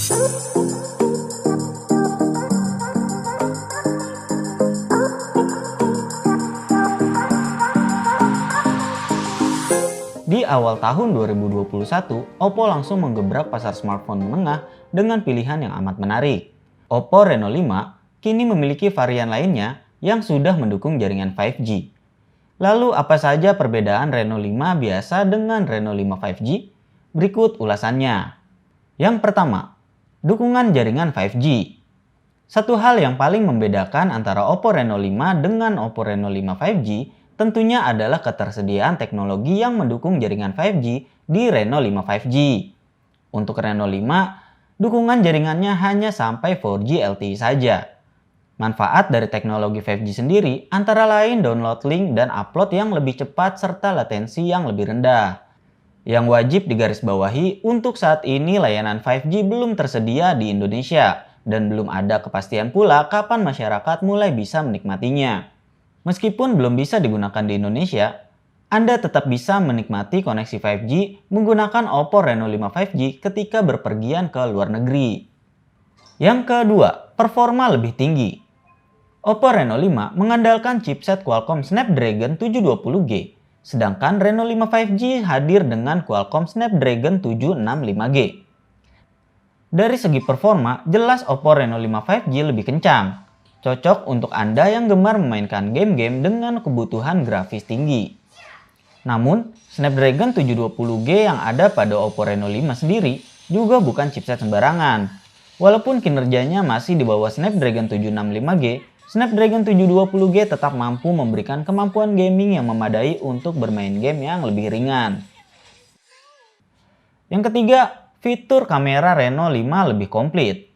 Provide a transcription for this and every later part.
Di awal tahun 2021, Oppo langsung menggebrak pasar smartphone menengah dengan pilihan yang amat menarik. Oppo Reno 5 kini memiliki varian lainnya yang sudah mendukung jaringan 5G. Lalu apa saja perbedaan Reno 5 biasa dengan Reno 5 5G? Berikut ulasannya. Yang pertama, dukungan jaringan 5G. Satu hal yang paling membedakan antara Oppo Reno 5 dengan Oppo Reno 5 5G tentunya adalah ketersediaan teknologi yang mendukung jaringan 5G di Reno 5 5G. Untuk Reno 5, dukungan jaringannya hanya sampai 4G LTE saja. Manfaat dari teknologi 5G sendiri antara lain download link dan upload yang lebih cepat serta latensi yang lebih rendah. Yang wajib digarisbawahi, untuk saat ini layanan 5G belum tersedia di Indonesia dan belum ada kepastian pula kapan masyarakat mulai bisa menikmatinya. Meskipun belum bisa digunakan di Indonesia, Anda tetap bisa menikmati koneksi 5G menggunakan Oppo Reno 5 5G ketika berpergian ke luar negeri. Yang kedua, performa lebih tinggi. Oppo Reno 5 mengandalkan chipset Qualcomm Snapdragon 720G, sedangkan Reno 5 5G hadir dengan Qualcomm Snapdragon 765G. Dari segi performa, jelas Oppo Reno 5 5G lebih kencang. Cocok untuk Anda yang gemar memainkan game-game dengan kebutuhan grafis tinggi. Namun, Snapdragon 720G yang ada pada Oppo Reno 5 sendiri juga bukan chipset sembarangan. Walaupun kinerjanya masih di bawah Snapdragon 765G, Snapdragon 720G tetap mampu memberikan kemampuan gaming yang memadai untuk bermain game yang lebih ringan. Yang ketiga, fitur kamera Reno 5 lebih komplit.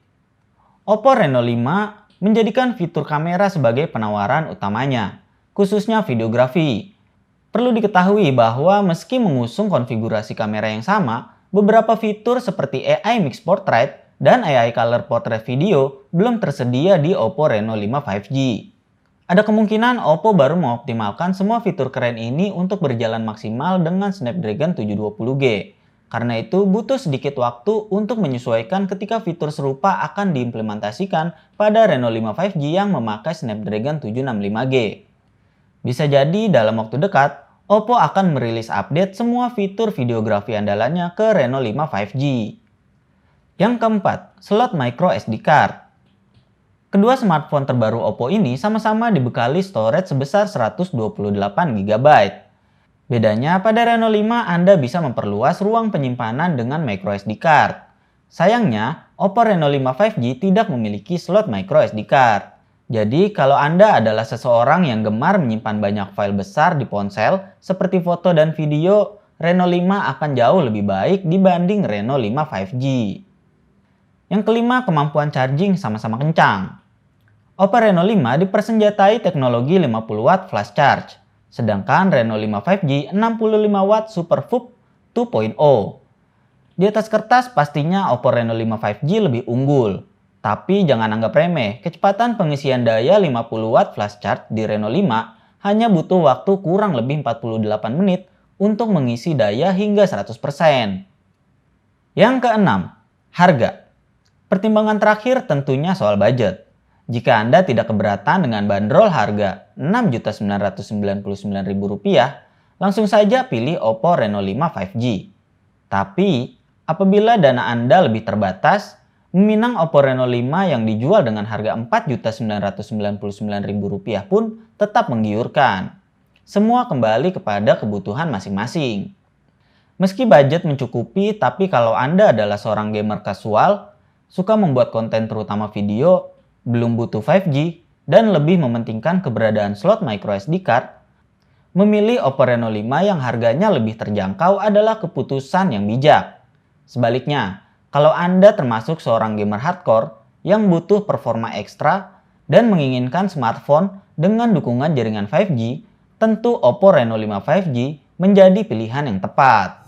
Oppo Reno 5 menjadikan fitur kamera sebagai penawaran utamanya, khususnya videografi. Perlu diketahui bahwa meski mengusung konfigurasi kamera yang sama, beberapa fitur seperti AI Mix Portrait dan AI Color Portrait Video belum tersedia di Oppo Reno 5 5G. Ada kemungkinan Oppo baru mengoptimalkan semua fitur keren ini untuk berjalan maksimal dengan Snapdragon 720G. Karena itu butuh sedikit waktu untuk menyesuaikan ketika fitur serupa akan diimplementasikan pada Reno 5 5G yang memakai Snapdragon 765G. Bisa jadi dalam waktu dekat, Oppo akan merilis update semua fitur videografi andalannya ke Reno 5 5G. Yang keempat, slot micro SD card. Kedua smartphone terbaru Oppo ini sama-sama dibekali storage sebesar 128GB. Bedanya pada Reno 5 Anda bisa memperluas ruang penyimpanan dengan microSD card. Sayangnya, Oppo Reno 5 5G tidak memiliki slot microSD card. Jadi kalau Anda adalah seseorang yang gemar menyimpan banyak file besar di ponsel seperti foto dan video, Reno 5 akan jauh lebih baik dibanding Reno 5 5G. Yang kelima, kemampuan charging sama-sama kencang. Oppo Reno 5 dipersenjatai teknologi 50W flash charge. Sedangkan Reno 5 5G 65W Super VOOC 2.0. Di atas kertas pastinya Oppo Reno 5 5G lebih unggul. Tapi jangan anggap remeh, kecepatan pengisian daya 50W flash charge di Reno 5 hanya butuh waktu kurang lebih 48 menit untuk mengisi daya hingga 100%. Yang keenam, harga. Pertimbangan terakhir tentunya soal budget. Jika Anda tidak keberatan dengan bandrol harga Rp6.999.000, langsung saja pilih Oppo Reno 5 5G. Tapi, apabila dana Anda lebih terbatas, meminang Oppo Reno 5 yang dijual dengan harga Rp4.999.000 pun tetap menggiurkan. Semua kembali kepada kebutuhan masing-masing. Meski budget mencukupi, tapi kalau Anda adalah seorang gamer kasual, suka membuat konten terutama video, belum butuh 5G, dan lebih mementingkan keberadaan slot microSD card, memilih Oppo Reno 5 yang harganya lebih terjangkau adalah keputusan yang bijak. Sebaliknya, kalau Anda termasuk seorang gamer hardcore yang butuh performa ekstra dan menginginkan smartphone dengan dukungan jaringan 5G, tentu Oppo Reno 5 5G menjadi pilihan yang tepat.